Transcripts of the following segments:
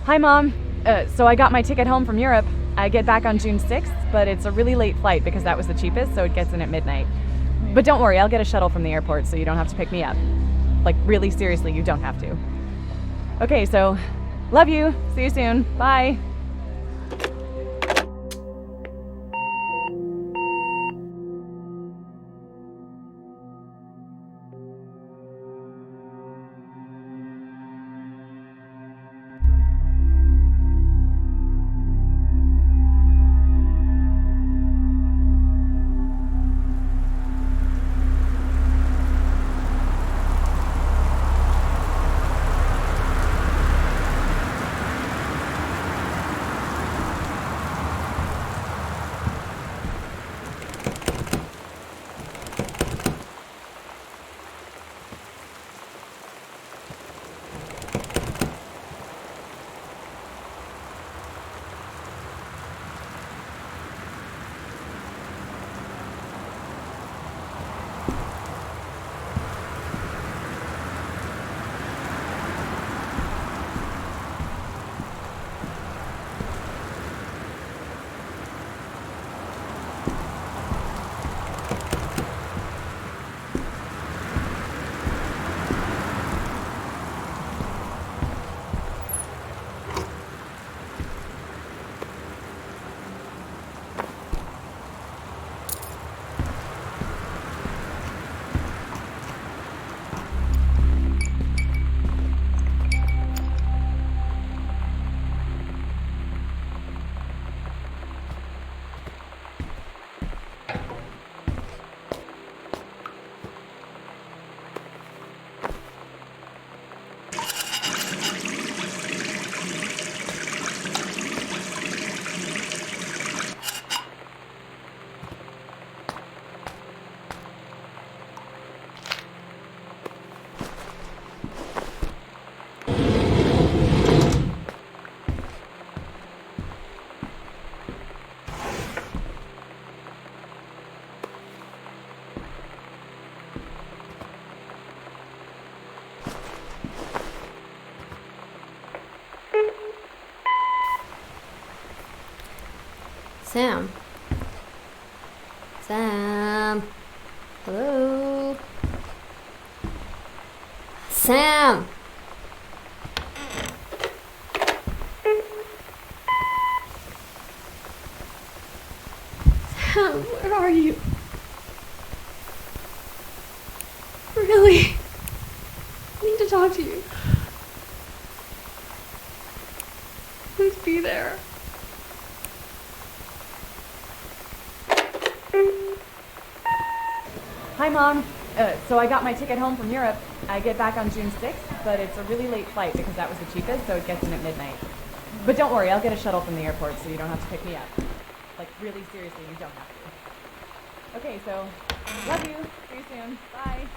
Hi, Mom. So I got my ticket home from Europe. I get back on June 6th, but it's a really late flight because that was the cheapest, so it gets in at midnight. But don't worry, I'll get a shuttle from the airport so you don't have to pick me up. Like, really seriously, you don't have to. Okay, so love you. See you soon. Bye. Sam? Sam? Hello? Sam! Sam, where are you? Really? I need to talk to you. Please be there. Hi, Mom. So I got my ticket home from Europe. I get back on June 6th, but it's a really late flight because that was the cheapest, so it gets in at midnight. But don't worry, I'll get a shuttle from the airport so you don't have to pick me up. Like, really seriously, you don't have to. Okay, so love you. See you soon. Bye.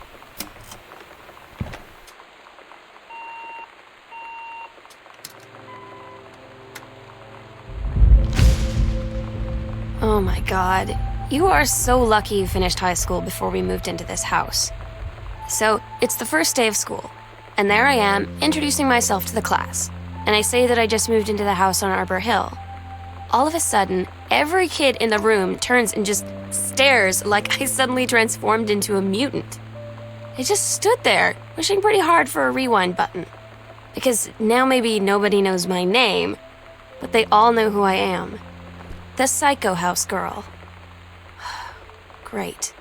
Oh my god. You are so lucky you finished high school before we moved into this house. So, it's the first day of school, and there I am, introducing myself to the class. And I say that I just moved into the house on Arbor Hill. All of a sudden, every kid in the room turns and just stares like I suddenly transformed into a mutant. I just stood there, wishing pretty hard for a rewind button. Because now maybe nobody knows my name, but they all know who I am. The Psycho House Girl. Great.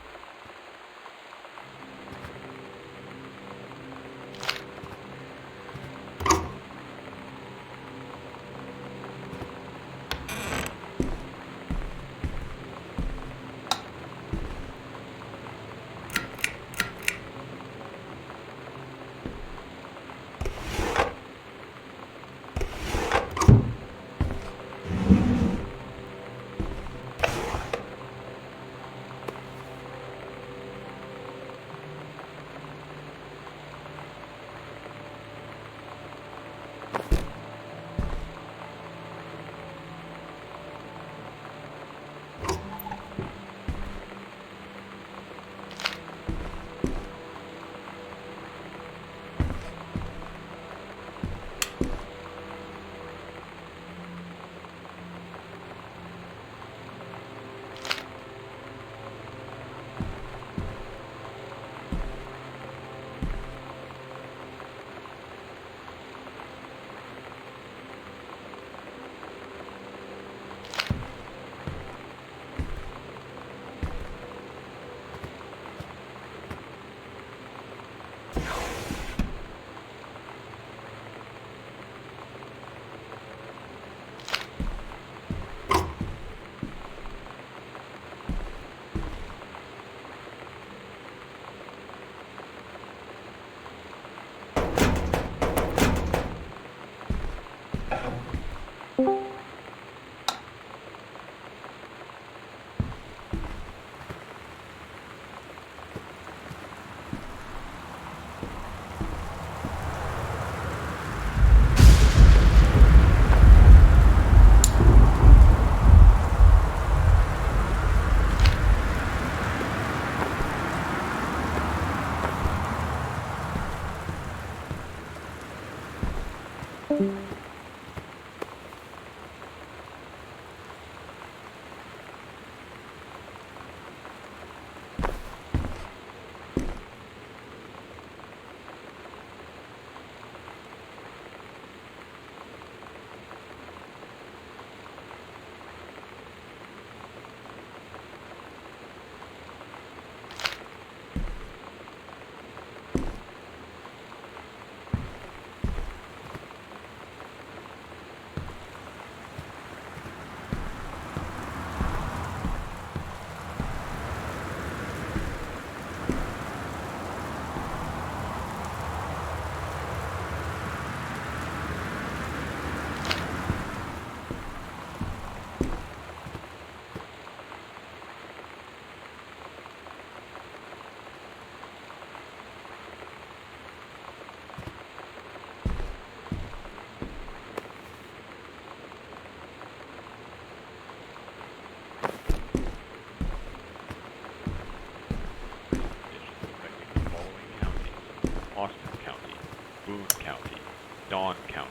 Dawn County,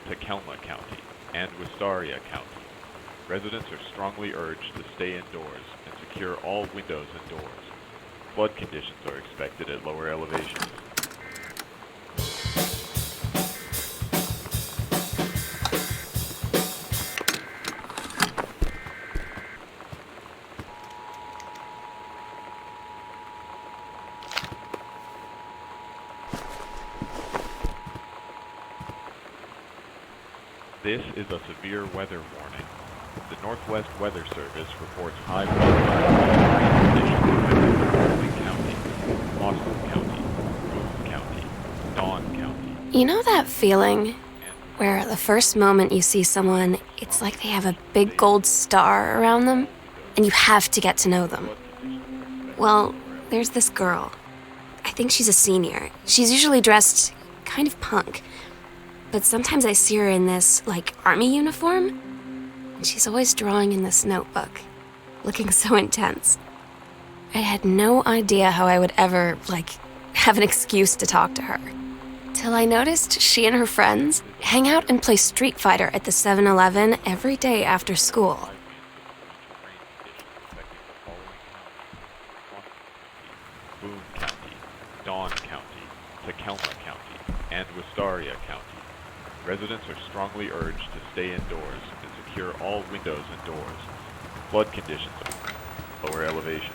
Tacoma County, and Wistaria County. Residents are strongly urged to stay indoors and secure all windows and doors. Flood conditions are expected at lower elevations. This is a severe weather warning. The Northwest Weather Service reports high flood conditions in County, Austin County, Boone County, Dawn County. You know that feeling where the first moment you see someone, it's like they have a big gold star around them, and you have to get to know them? Well, there's this girl. I think she's a senior. She's usually dressed kind of punk. But sometimes I see her in this, army uniform, and she's always drawing in this notebook, looking so intense. I had no idea how I would ever, have an excuse to talk to her. Till I noticed she and her friends hang out and play Street Fighter at the 7-Eleven every day after school. Boone County, Dawn County, Tacoma County, and Wistaria County. Residents are strongly urged to stay indoors and secure all windows and doors. Flood conditions are lower elevations.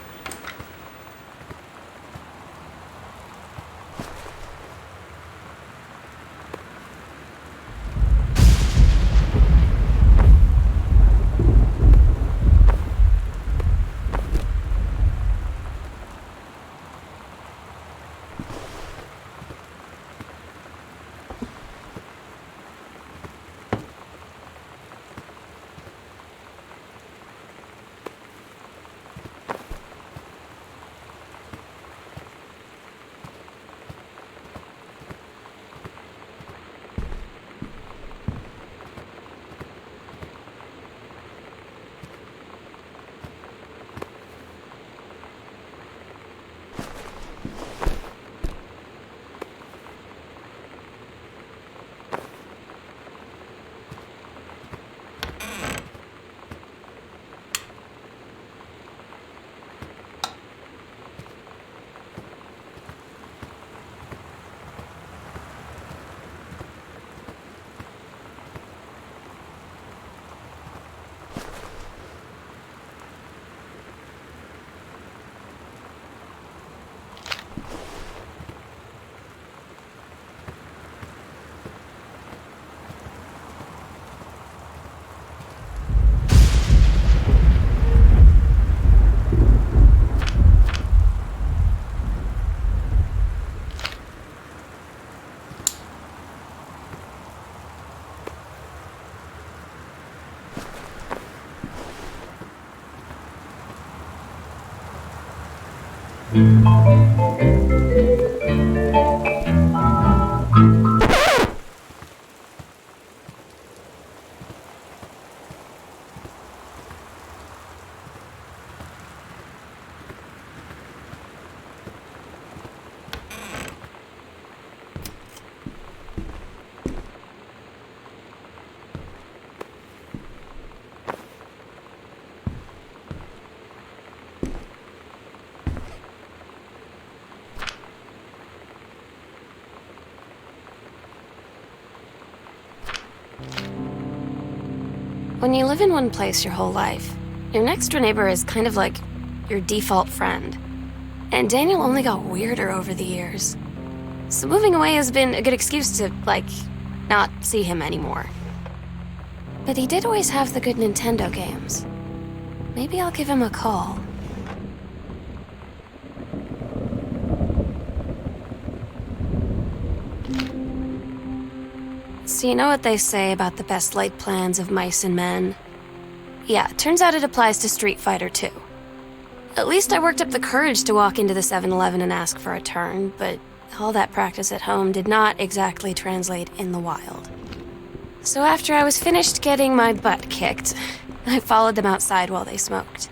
When you live in one place your whole life, your next door neighbor is kind of like your default friend. And Daniel only got weirder over the years. So moving away has been a good excuse to, not see him anymore. But he did always have the good Nintendo games. Maybe I'll give him a call. So you know what they say about the best laid plans of mice and men? Yeah, turns out it applies to Street Fighter too. At least I worked up the courage to walk into the 7-Eleven and ask for a turn, but all that practice at home did not exactly translate in the wild. So after I was finished getting my butt kicked, I followed them outside while they smoked.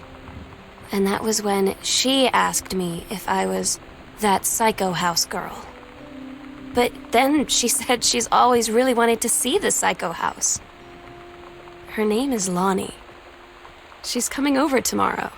And that was when she asked me if I was that psycho house girl. But then she said she's always really wanted to see the psycho house. Her name is Lonnie. She's coming over tomorrow.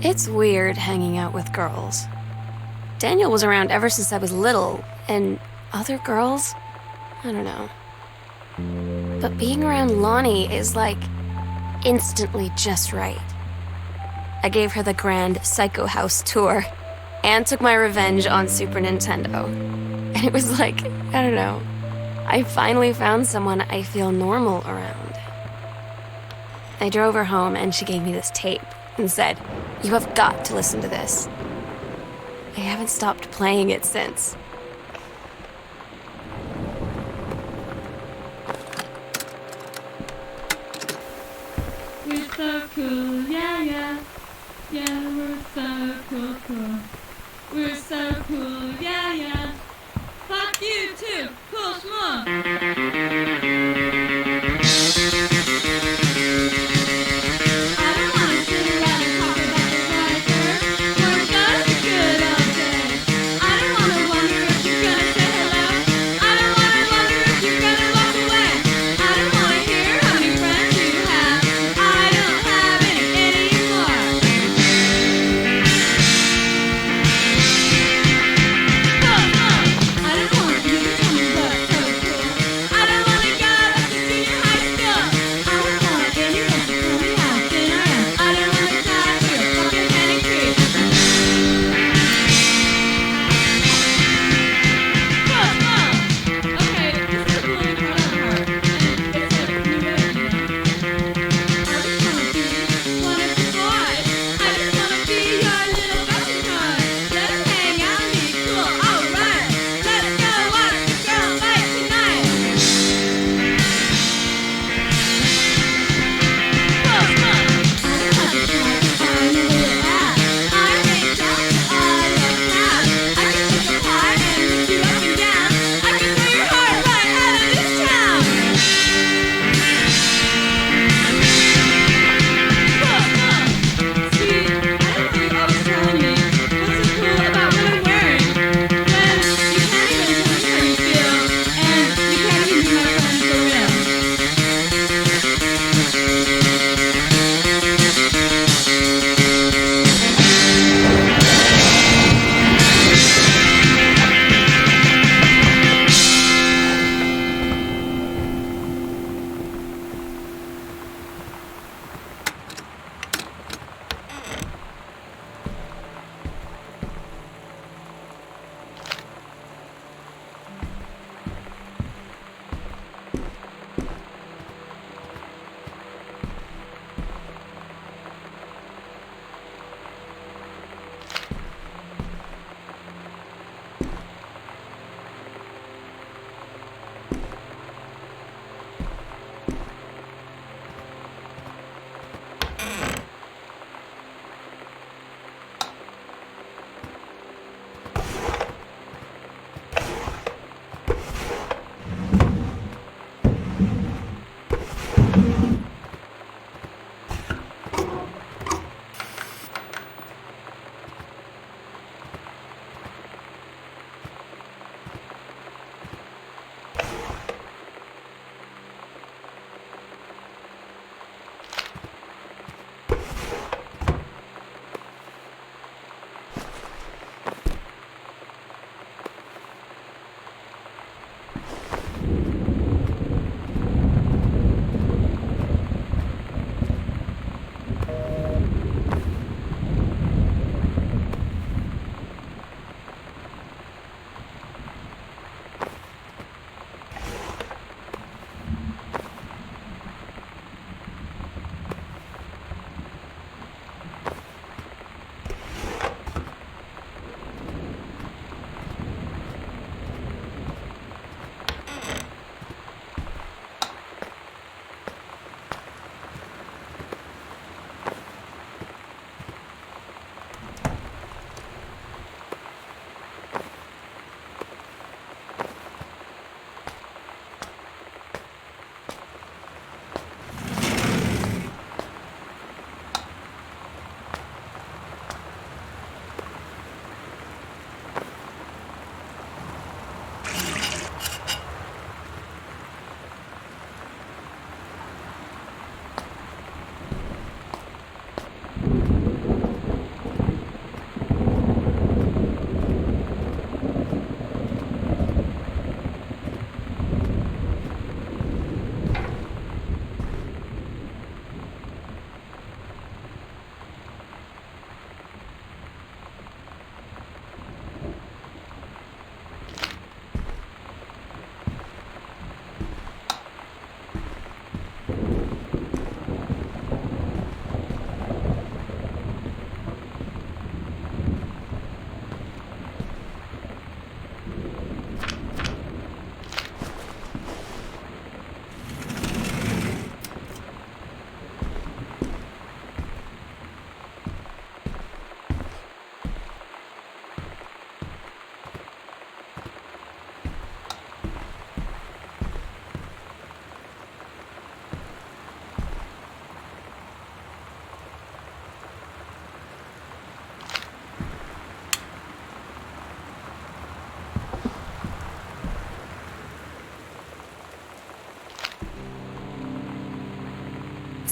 It's weird hanging out with girls. Daniel was around ever since I was little, and other girls? I don't know. But being around Lonnie is like instantly just right. I gave her the grand Psycho House tour and took my revenge on Super Nintendo. And it was like, I don't know, I finally found someone I feel normal around. I drove her home and she gave me this tape and said, "You have got to listen to this." I haven't stopped playing it since. We're so cool, yeah, yeah. Yeah, we're so cool, cool. We're so cool, yeah, yeah. Fuck you too, cool schmuck. I don't wanna sit around and talk about the weather. We're just a good old day. I don't wanna wonder if you're gonna say hello. I don't wanna wonder if you're gonna walk away. I don't wanna hear how many friends you have. I don't have any anymore. Cool, cool. I don't want you to tell me what's so cool.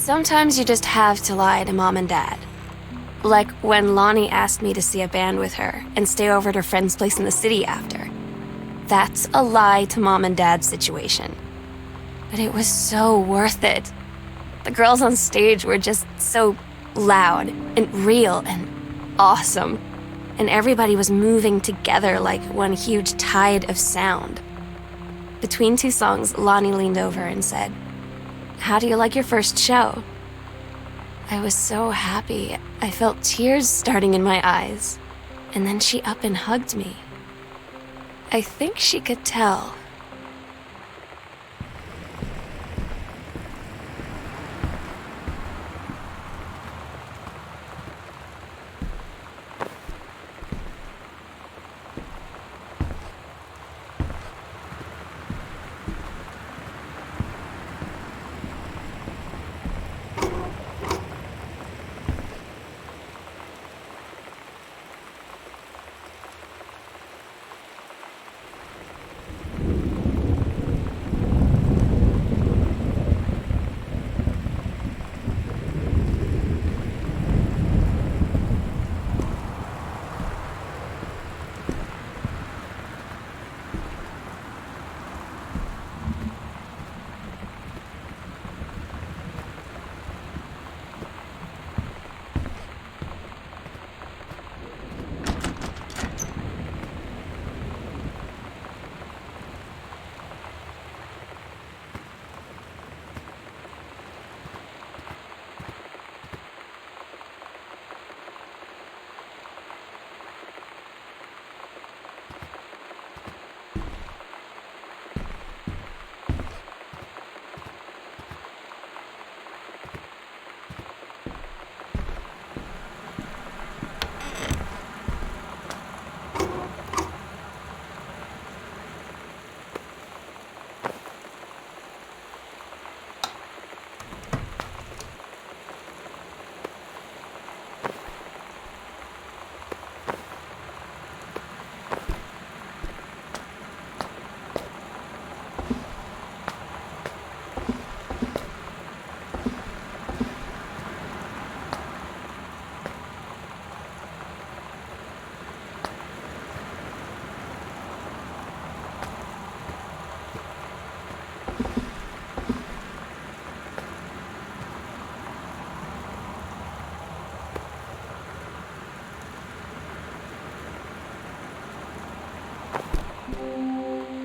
Sometimes you just have to lie to Mom and Dad. Like when Lonnie asked me to see a band with her and stay over at her friend's place in the city after. That's a lie to Mom and Dad's situation. But it was so worth it. The girls on stage were just so loud and real and awesome. And everybody was moving together like one huge tide of sound. Between two songs, Lonnie leaned over and said, "How do you like your first show?" I was so happy. I felt tears starting in my eyes. And then she up and hugged me. I think she could tell.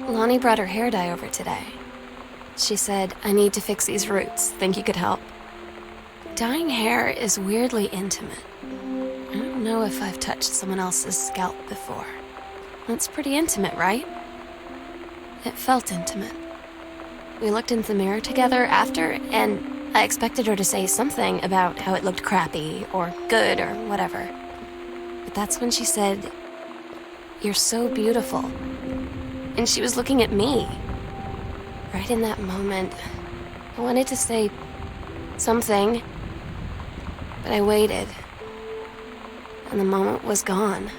Lonnie brought her hair dye over today. She said, "I need to fix these roots. Think you could help?" Dyeing hair is weirdly intimate. I don't know if I've touched someone else's scalp before. That's pretty intimate, right? It felt intimate. We looked in the mirror together after, and I expected her to say something about how it looked crappy or good or whatever. But that's when she said, "You're so beautiful." And she was looking at me. Right in that moment, I wanted to say something, but I waited, and the moment was gone.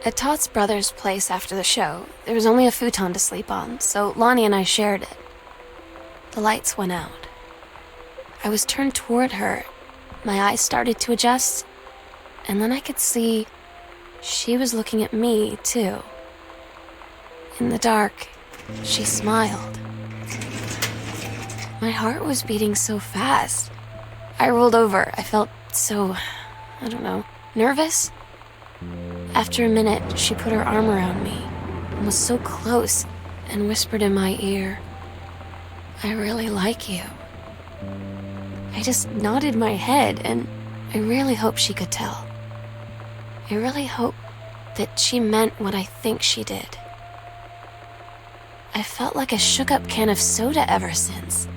At Todd's brother's place after the show, there was only a futon to sleep on, so Lonnie and I shared it. The lights went out. I was turned toward her. My eyes started to adjust, and then I could see she was looking at me, too. In the dark, she smiled. My heart was beating so fast. I rolled over. I felt so, nervous. After a minute, she put her arm around me and was so close and whispered in my ear, "I really like you." I just nodded my head, and I really hope she could tell. I really hope that she meant what I think she did. I felt like a shook-up can of soda ever since.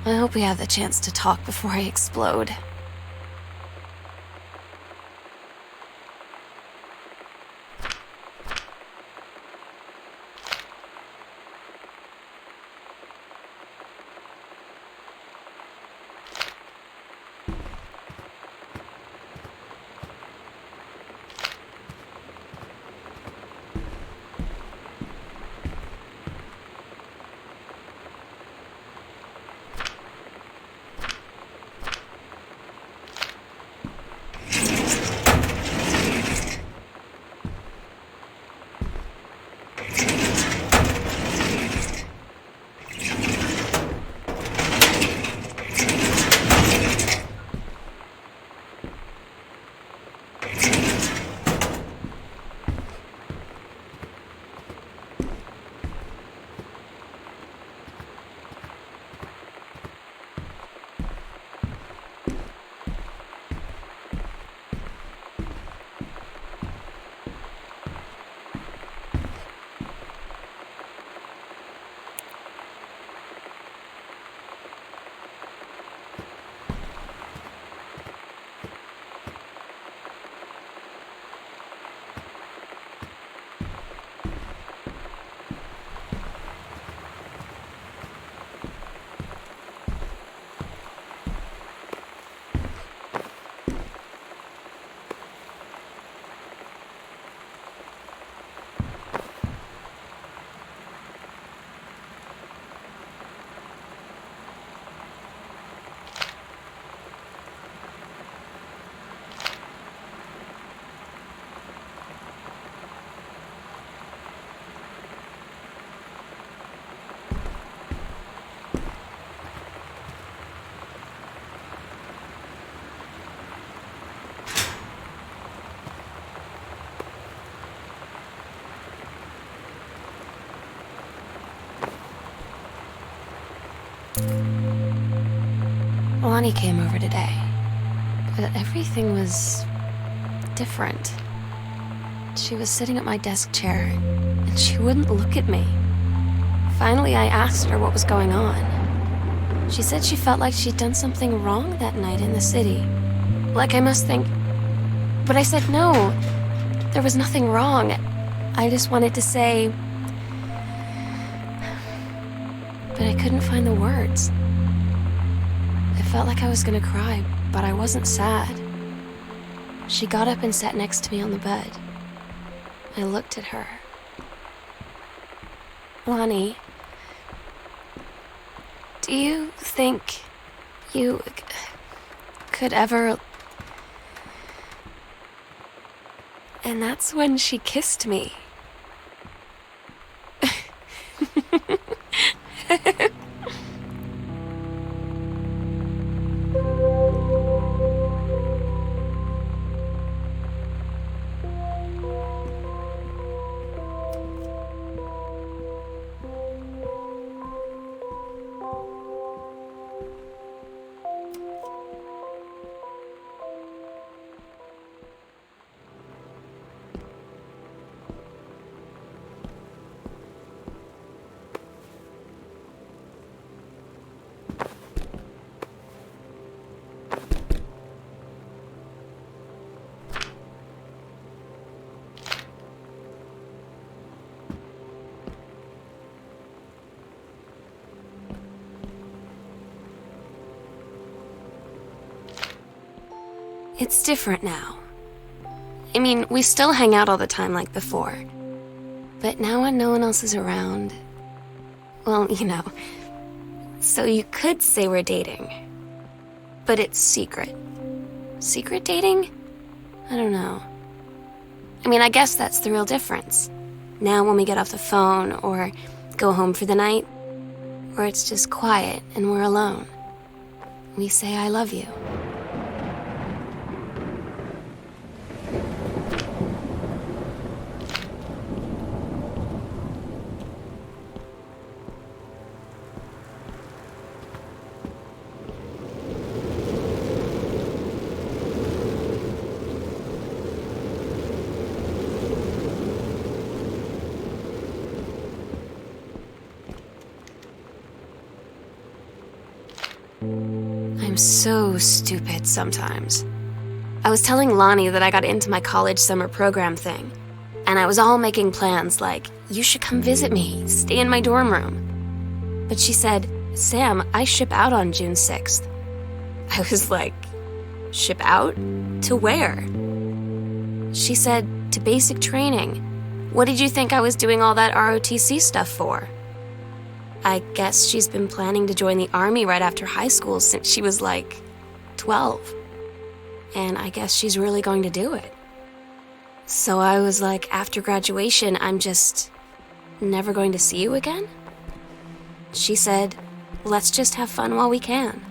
I hope we have the chance to talk before I explode. Lonnie came over today, but everything was different. She was sitting at my desk chair, and she wouldn't look at me. Finally, I asked her what was going on. She said she felt like she'd done something wrong that night in the city. Like I must think. But I said no, there was nothing wrong. I just wanted to say, but I couldn't find the words. I felt like I was gonna cry, but I wasn't sad. She got up and sat next to me on the bed. I looked at her. Lonnie, do you think you could ever... And that's when she kissed me. It's different now. I mean, we still hang out all the time like before. But now when no one else is around, well, you know, so you could say we're dating. But it's secret. Secret dating? I don't know. I mean, I guess that's the real difference. Now when we get off the phone or go home for the night, or it's just quiet and we're alone, we say I love you. I'm so stupid sometimes. I was telling Lonnie that I got into my college summer program thing, and I was all making plans like, you should come visit me, stay in my dorm room. But she said, Sam, I ship out on June 6th. I was like, ship out? To where? She said, to basic training. What did you think I was doing all that ROTC stuff for? I guess she's been planning to join the army right after high school since she was like 12. And I guess she's really going to do it. So I was like, after graduation, I'm just never going to see you again? She said, let's just have fun while we can.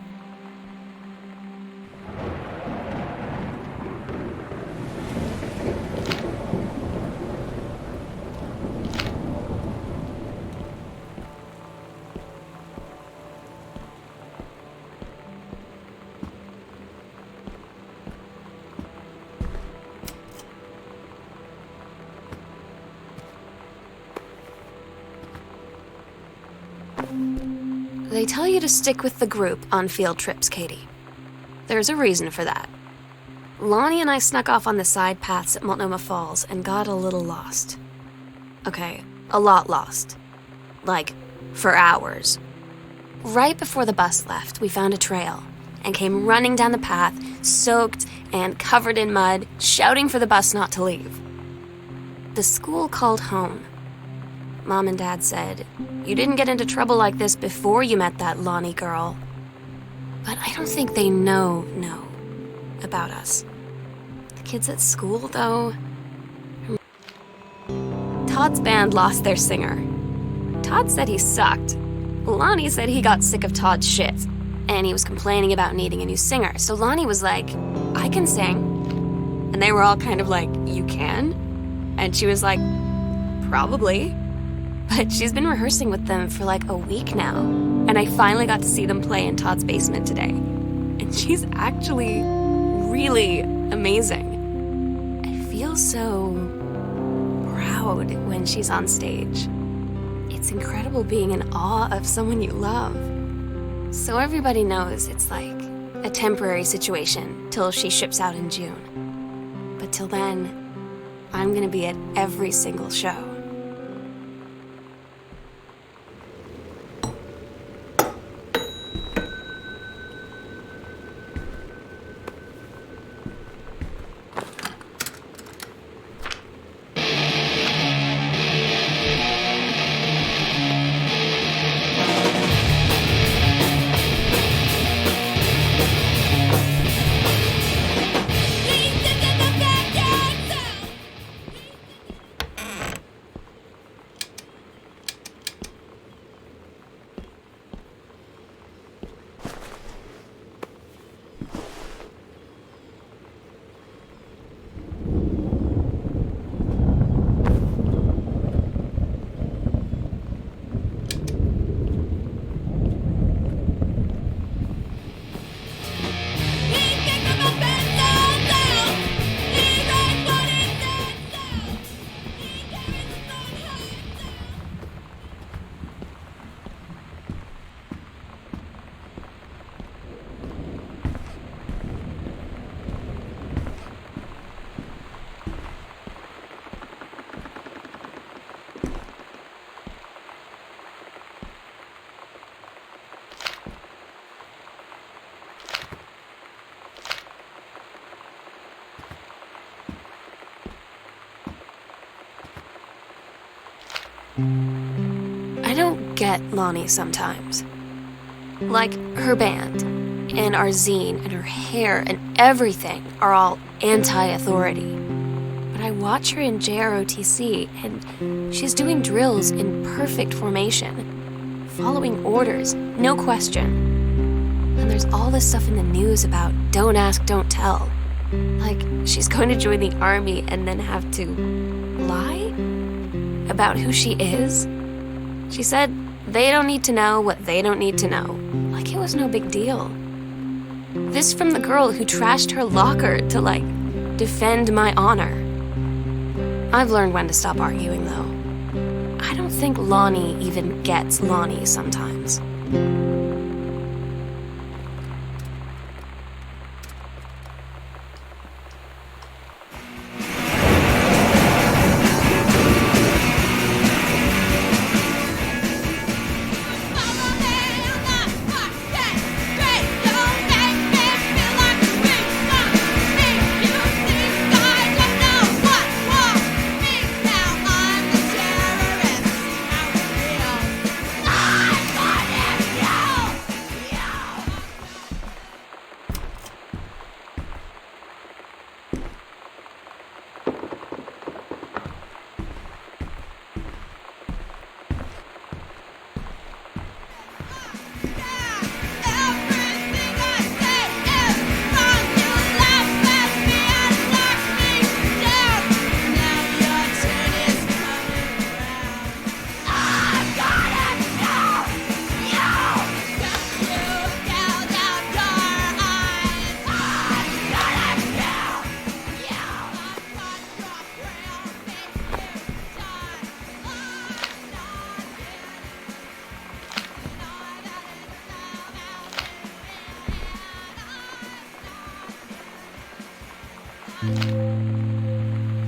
They tell you to stick with the group on field trips, Katie. There's a reason for that. Lonnie and I snuck off on the side paths at Multnomah Falls and got a little lost. Okay, a lot lost. Like, for hours. Right before the bus left, we found a trail and came running down the path, soaked and covered in mud, shouting for the bus not to leave. The school called home. Mom and Dad said, you didn't get into trouble like this before you met that Lonnie girl. But I don't think they know about us. The kids at school, though. Todd's band lost their singer. Todd said he sucked. Lonnie said he got sick of Todd's shit, and he was complaining about needing a new singer. So Lonnie was like, I can sing. And they were all kind of like, you can? And she was like, probably. But she's been rehearsing with them for like a week now. And I finally got to see them play in Todd's basement today. And she's actually really amazing. I feel so proud when she's on stage. It's incredible being in awe of someone you love. So everybody knows it's like a temporary situation till she ships out in June. But till then, I'm gonna be at every single show. I don't get Lonnie sometimes. Like, her band, and our zine, and her hair, and everything are all anti-authority. But I watch her in JROTC, and she's doing drills in perfect formation, following orders, no question. And there's all this stuff in the news about don't ask, don't tell. Like, she's going to join the army and then have to lie about who she is. She said they don't need to know what they don't need to know. Like it was no big deal. This from the girl who trashed her locker to, like, defend my honor. I've learned when to stop arguing, though. I don't think Lonnie even gets Lonnie sometimes.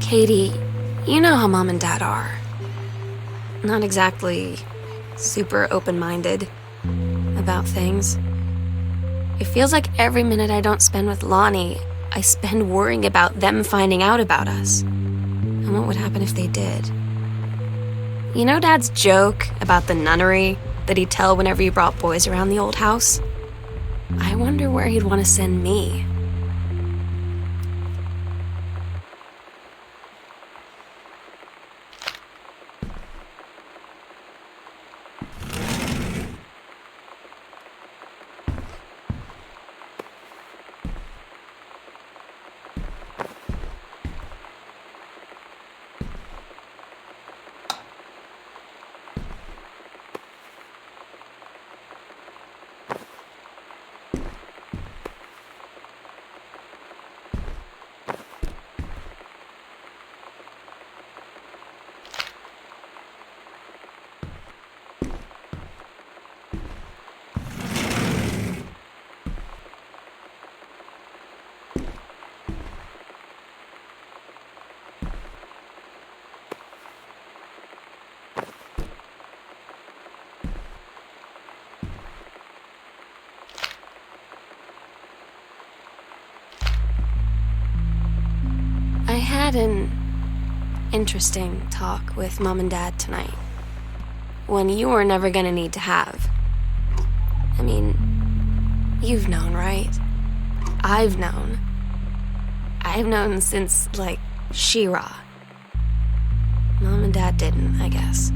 Katie, you know how Mom and Dad are. Not exactly super open-minded about things. It feels like every minute I don't spend with Lonnie, I spend worrying about them finding out about us. And what would happen if they did? You know Dad's joke about the nunnery that he'd tell whenever he brought boys around the old house? I wonder where he'd want to send me. I had an interesting talk with Mom and Dad tonight. One you were never gonna need to have. I mean, you've known, right? I've known. I've known since, like, She-Ra. Mom and Dad didn't, I guess.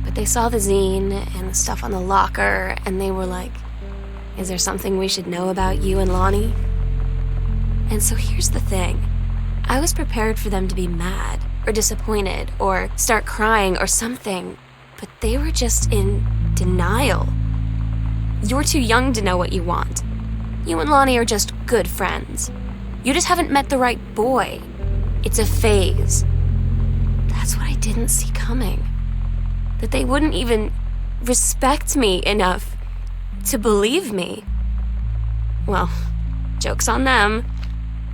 But they saw the zine and the stuff on the locker, and they were like, is there something we should know about you and Lonnie? And so here's the thing. I was prepared for them to be mad or disappointed or start crying or something, but they were just in denial. You're too young to know what you want. You and Lonnie are just good friends. You just haven't met the right boy. It's a phase. That's what I didn't see coming. That they wouldn't even respect me enough to believe me. Well, joke's on them.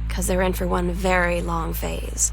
Because they're in for one very long phase.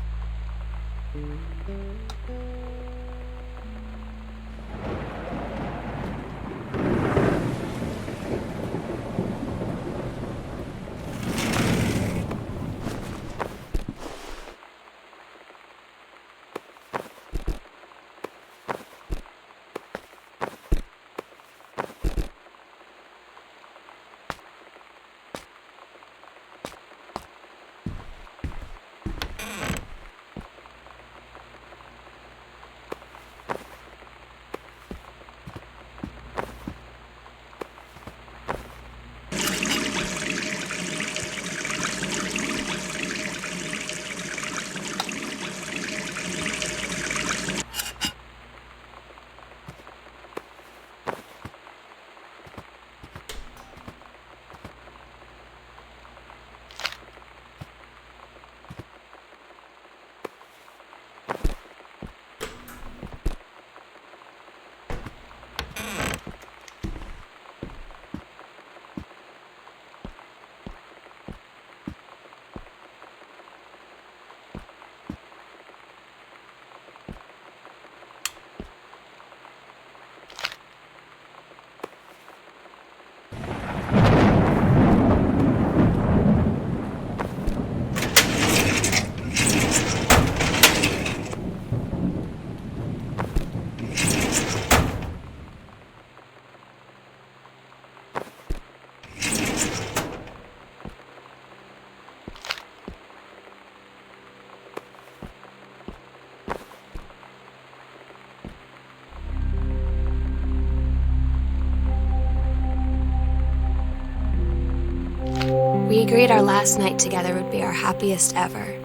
We agreed our last night together would be our happiest ever,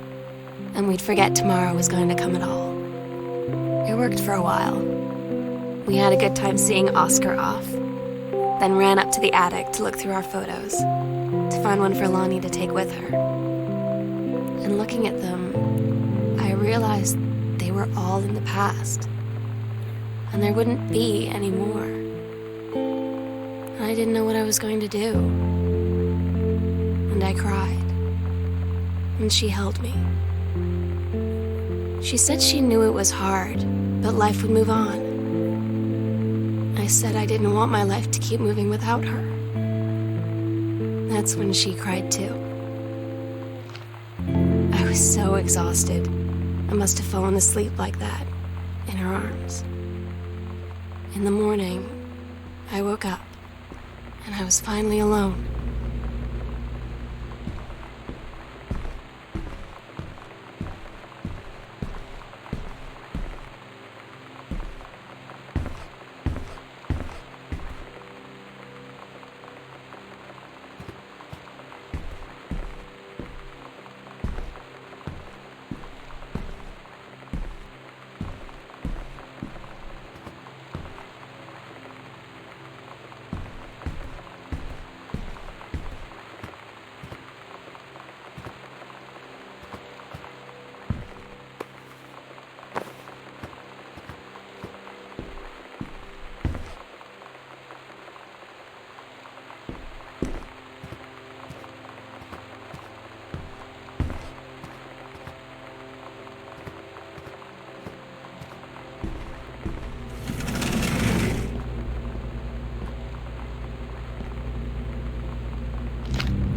and we'd forget tomorrow was going to come at all. It worked for a while. We had a good time seeing Oscar off, then ran up to the attic to look through our photos, to find one for Lonnie to take with her. And looking at them, I realized they were all in the past, and there wouldn't be any more. And I didn't know what I was going to do. And I cried, and she held me. She said she knew it was hard, but life would move on. I said I didn't want my life to keep moving without her. That's when she cried too. I was so exhausted. I must have fallen asleep like that, in her arms. In the morning, I woke up, and I was finally alone.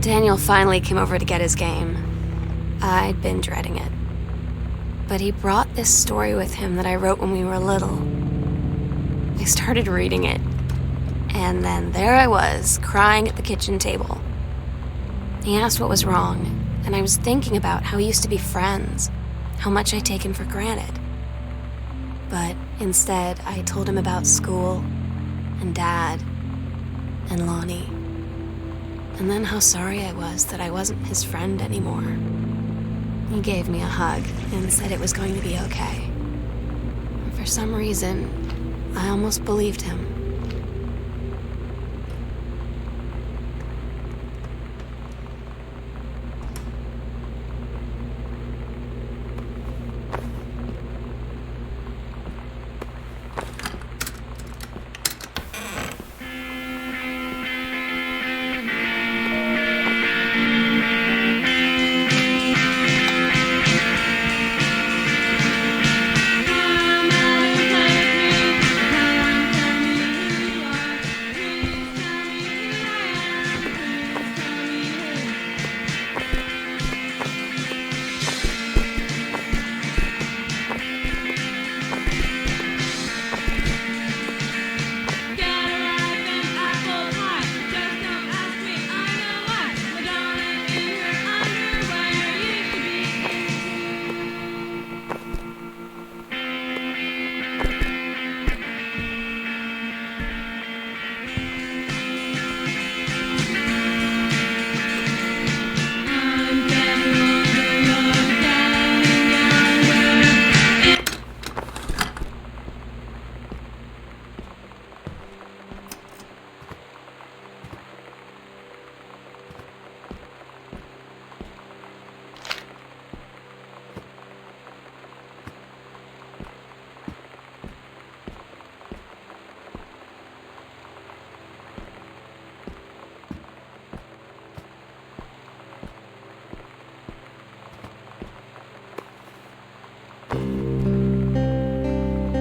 Daniel finally came over to get his game. I'd been dreading it. But he brought this story with him that I wrote when we were little. I started reading it, and then there I was, crying at the kitchen table. He asked what was wrong, and I was thinking about how we used to be friends, how much I'd taken for granted. But instead, I told him about school, and Dad, and Lonnie. And then how sorry I was that I wasn't his friend anymore. He gave me a hug and said it was going to be okay. And for some reason, I almost believed him.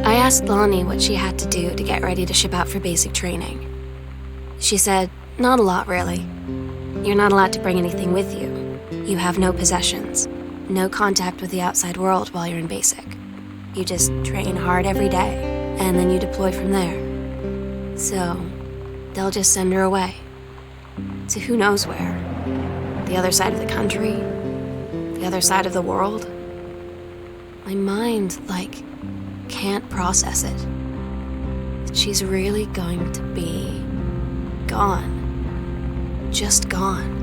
I asked Lonnie what she had to do to get ready to ship out for basic training. She said, not a lot, really. You're not allowed to bring anything with you. You have no possessions, no contact with the outside world while you're in basic. You just train hard every day, and then you deploy from there. So, they'll just send her away. To who knows where. The other side of the country? The other side of the world? My mind, can't process it. She's really going to be gone. Just gone.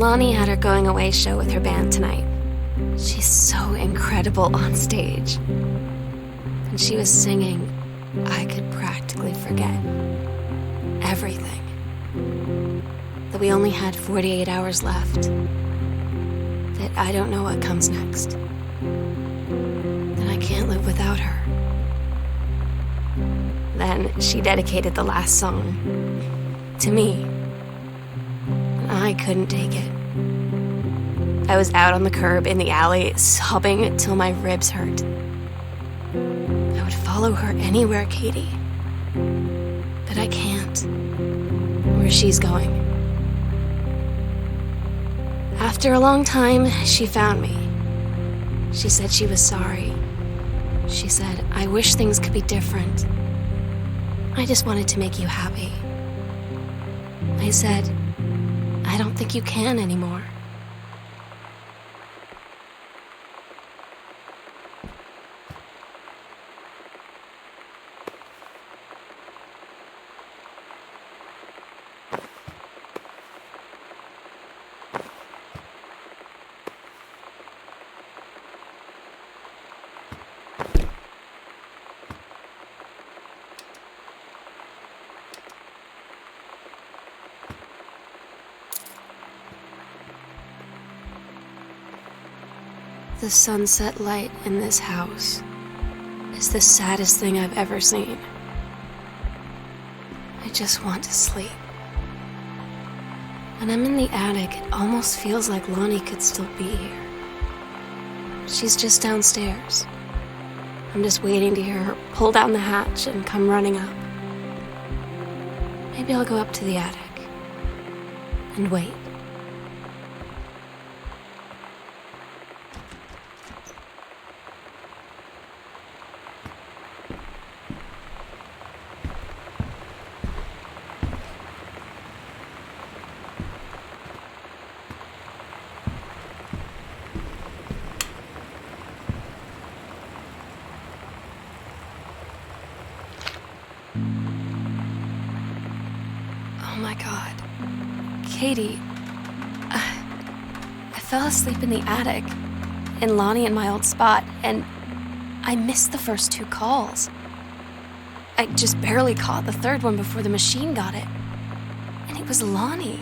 Lonnie had her going away show with her band tonight. She's so incredible on stage. And she was singing, I could practically forget everything. That we only had 48 hours left. That I don't know what comes next. That I can't live without her. Then she dedicated the last song to me. And I couldn't take it. I was out on the curb in the alley, sobbing till my ribs hurt. I would follow her anywhere, Katie. But I can't. Where she's going. After a long time, she found me. She said she was sorry. She said, I wish things could be different. I just wanted to make you happy. I said, I don't think you can anymore. The sunset light in this house is the saddest thing I've ever seen. I just want to sleep. When I'm in the attic, it almost feels like Lonnie could still be here. She's just downstairs. I'm just waiting to hear her pull down the hatch and come running up. Maybe I'll go up to the attic and wait. Oh my God. Katie, I fell asleep in the attic, in Lonnie and my old spot, and I missed the first 2 calls. I just barely caught the third one before the machine got it. And it was Lonnie,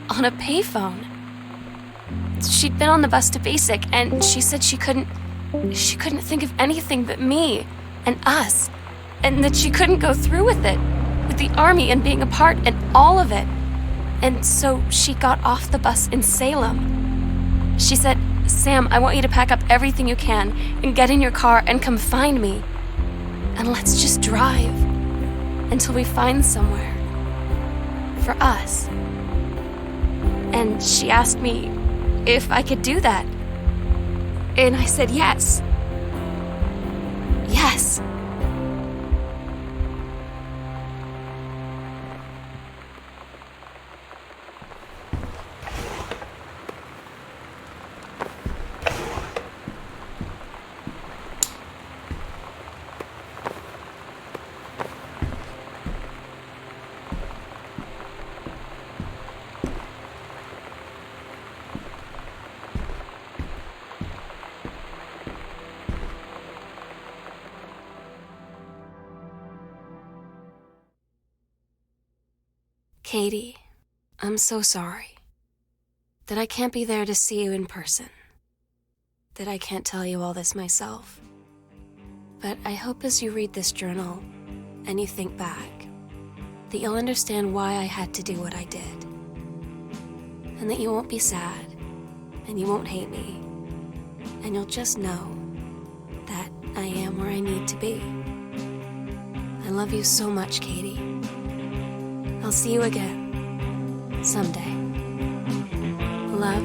on a payphone. She'd been on the bus to Basic, and she said she couldn't think of anything but me and us, and that she couldn't go through with it. With the army and being apart and all of it. And so she got off the bus in Salem. She said, Sam, I want you to pack up everything you can and get in your car and come find me. And let's just drive until we find somewhere for us. And she asked me if I could do that. And I said yes. Yes. Katie, I'm so sorry that I can't be there to see you in person, that I can't tell you all this myself. But I hope as you read this journal and you think back, that you'll understand why I had to do what I did, and that you won't be sad, and you won't hate me, and you'll just know that I am where I need to be. I love you so much, Katie. I'll see you again someday. Love,